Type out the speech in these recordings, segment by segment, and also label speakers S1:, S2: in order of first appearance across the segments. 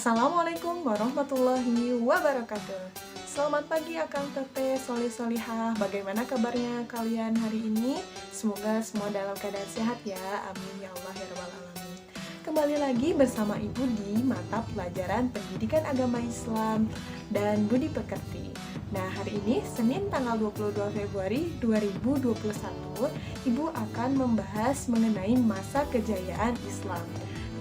S1: Assalamualaikum warahmatullahi wabarakatuh. Selamat pagi Akang Teteh, solih-solihah. Bagaimana kabarnya kalian hari ini? Semoga semua dalam keadaan sehat ya. Amin ya Allah ya rabbal alamin. Kembali lagi bersama Ibu di mata pelajaran Pendidikan Agama Islam dan Budi Pekerti. Nah, hari ini Senin tanggal 22 Februari 2021, Ibu akan membahas mengenai masa kejayaan Islam.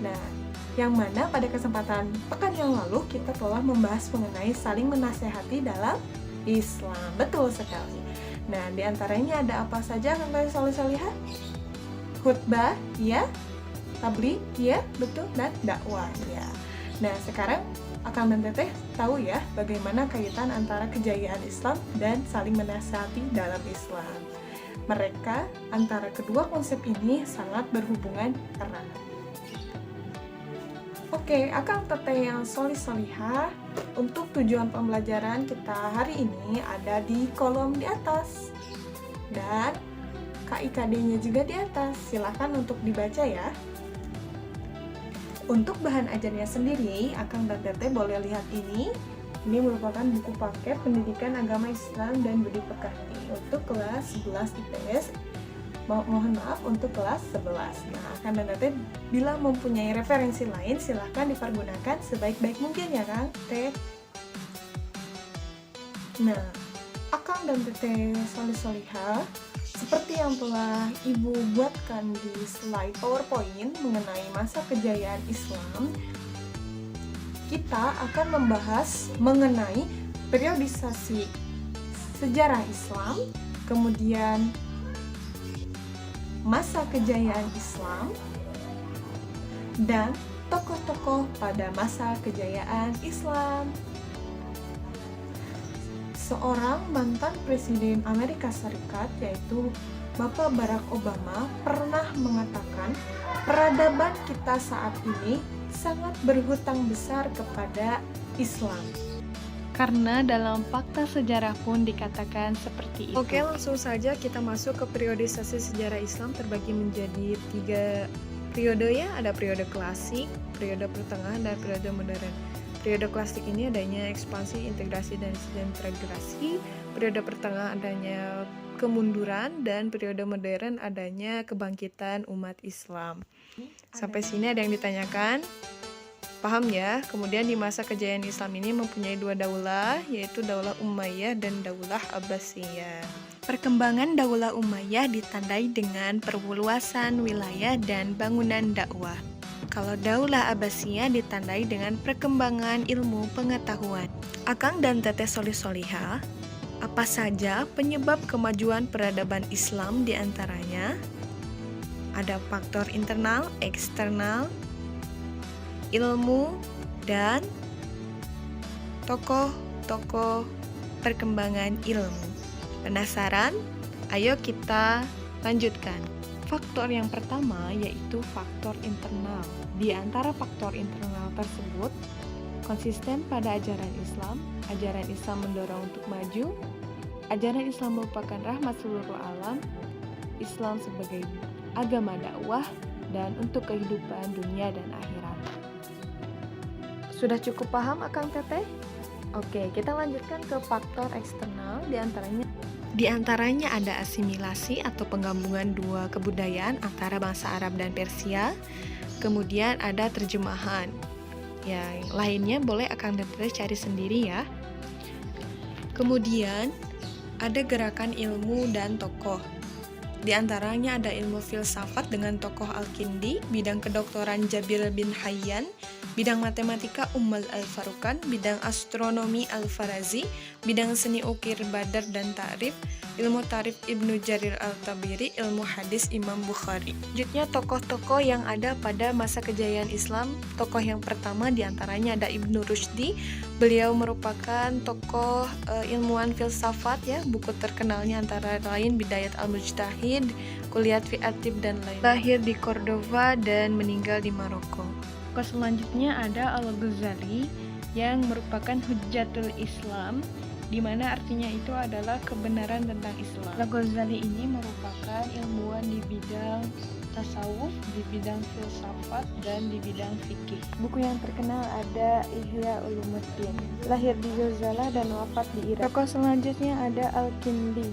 S1: Nah, yang mana pada kesempatan pekan yang lalu kita telah membahas mengenai saling menasehati dalam Islam. Betul sekali. Nah, diantaranya ada apa saja kan soleh-solehah? Khutbah, ya. Tabligh, ya, betul, dan dakwah, ya. Nah, sekarang Akang dan Teteh tahu ya bagaimana kaitan antara kejayaan Islam dan saling menasehati dalam Islam. Mereka antara kedua konsep ini sangat berhubungan erat. Oke, Akang Teteh yang solih-solihah, untuk tujuan pembelajaran kita hari ini ada di kolom di atas. Dan KIKD-nya juga di atas, silakan untuk dibaca ya. Untuk bahan ajarnya sendiri, Akang dan Teteh boleh lihat ini. Ini merupakan buku paket Pendidikan Agama Islam dan Budi Pekerti untuk kelas 11 IPS. Mohon maaf untuk kelas 11. Nah, Akang dan Teteh bila mempunyai referensi lain silahkan dipergunakan sebaik-baik mungkin ya Kang Teh. Nah, Akang dan Teteh solih-solihah, seperti yang telah Ibu buatkan di slide PowerPoint mengenai masa kejayaan Islam, kita akan membahas mengenai periodisasi sejarah Islam, kemudian masa kejayaan Islam, dan tokoh-tokoh pada masa kejayaan Islam. Seorang mantan Presiden Amerika Serikat, yaitu Bapak Barack Obama, pernah mengatakan peradaban kita saat ini sangat berhutang besar kepada Islam.
S2: Karena dalam fakta sejarah pun dikatakan seperti itu.
S3: Oke, langsung saja kita masuk ke periodisasi sejarah Islam terbagi menjadi 3 periode ya. Ada periode klasik, periode pertengahan, dan periode modern. Periode klasik ini adanya ekspansi, integrasi, dan disintegrasi. Periode pertengahan adanya kemunduran, dan periode modern adanya kebangkitan umat Islam. Sampai sini ada yang ditanyakan? Paham ya? Kemudian di masa kejayaan Islam ini mempunyai 2 daulah, yaitu Daulah Umayyah dan Daulah Abbasiyah.
S2: Perkembangan Daulah Umayyah ditandai dengan perluasan wilayah dan bangunan dakwah. Kalau Daulah Abbasiyah ditandai dengan perkembangan ilmu pengetahuan. Akang dan Teteh solih-solihah, apa saja penyebab kemajuan peradaban Islam diantaranya? Ada faktor internal, eksternal, ilmu, dan tokoh-tokoh perkembangan ilmu. Penasaran? Ayo kita lanjutkan. Faktor yang pertama yaitu faktor internal. Di antara faktor internal tersebut, konsisten pada ajaran Islam mendorong untuk maju, ajaran Islam merupakan rahmat seluruh alam, Islam sebagai agama dakwah, dan untuk kehidupan dunia dan akhirat. Sudah cukup paham Akang Teteh? Oke, kita lanjutkan ke faktor eksternal. Di antaranya ada asimilasi atau penggabungan 2 kebudayaan antara bangsa Arab dan Persia. Kemudian ada terjemahan. Yang lainnya boleh Akang Teteh cari sendiri ya. Kemudian ada gerakan ilmu dan tokoh. Di antaranya ada ilmu filsafat dengan tokoh Al-Kindi, bidang kedokteran Jabir bin Hayyan, bidang matematika Ummal Al-Farukan, bidang astronomi Al-Farazi, bidang seni ukir Badar dan Ta'rif, ilmu tarif Ibnu Jarir Al-Tabiri, ilmu hadis Imam Bukhari. Selanjutnya tokoh-tokoh yang ada pada masa kejayaan Islam. Tokoh yang pertama diantaranya ada Ibnu Rushdi. Beliau merupakan tokoh ilmuwan filsafat ya. Buku terkenalnya antara lain Bidayat Al-Mujtahid, Kuliat fi Atib, dan lain. Lahir di Cordova dan meninggal di Maroko. Tokoh selanjutnya ada Al-Ghazali yang merupakan Hujjatul Islam. di mana artinya itu adalah kebenaran tentang Islam. Al-Ghazali ini merupakan ilmuwan di bidang tasawuf, di bidang filsafat, dan di bidang fikih. Buku yang terkenal ada Ihya Ulumuddin. Lahir di Ghazala dan wafat di Irak. Tokoh selanjutnya ada Al-Kindi.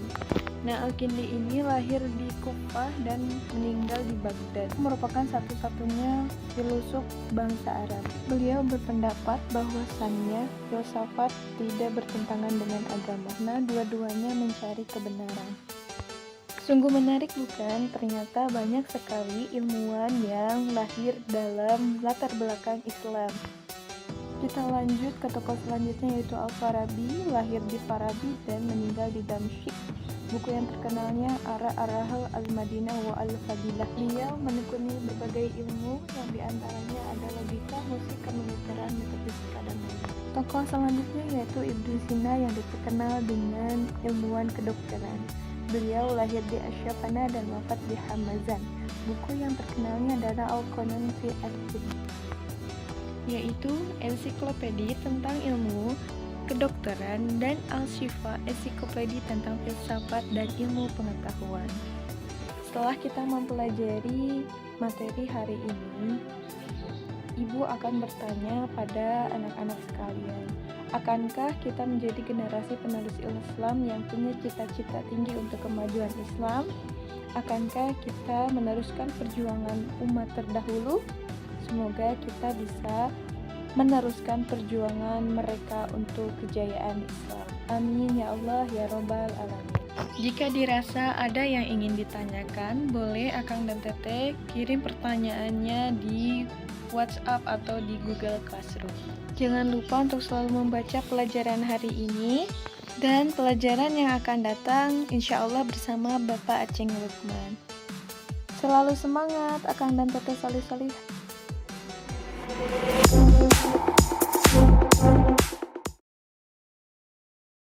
S2: Nah, Al-Kindi ini lahir di Kufah dan meninggal di Baghdad. Merupakan satu-satunya filosof bangsa Arab. Beliau berpendapat bahwasannya filsafat tidak bertentangan dengan agama. Nah, dua-duanya mencari kebenaran. Sungguh menarik bukan? Ternyata banyak sekali ilmuwan yang lahir dalam latar belakang Islam. Kita lanjut ke tokoh selanjutnya yaitu Al-Farabi, lahir di Farabi dan meninggal di Damsyik. Buku yang terkenalnya Ara-Arahal Al-Madinah wa Al-Fadilah. Beliau menekuni berbagai ilmu yang diantaranya ada logika, musik, kemiliteran, metafisika, dan lain-lain. Tokoh selanjutnya yaitu Ibnu Sina yang dikenal dengan ilmuwan kedokteran. Beliau lahir di Asyafana dan wafat di Hamazan. Buku yang terkenalnya adalah Al-Qanun fi At-Tibb, yaitu ensiklopedi tentang ilmu kedokteran, dan Al-Shifa, ensiklopedi tentang filsafat dan ilmu pengetahuan. Setelah kita mempelajari materi hari ini, Ibu akan bertanya pada anak-anak sekalian, akankah kita menjadi generasi penerus Islam yang punya cita-cita tinggi untuk kemajuan Islam? Akankah kita meneruskan perjuangan umat terdahulu? Semoga kita bisa meneruskan perjuangan mereka untuk kejayaan Islam. Amin ya Allah ya Rabbal Alamin. Jika dirasa ada yang ingin ditanyakan, boleh Akang dan Teteh kirim pertanyaannya di WhatsApp atau di Google Classroom. Jangan lupa untuk selalu membaca pelajaran hari ini dan pelajaran yang akan datang insya Allah bersama Bapak Aceng Lukman. Selalu semangat Akang dan Teteh solih-solih.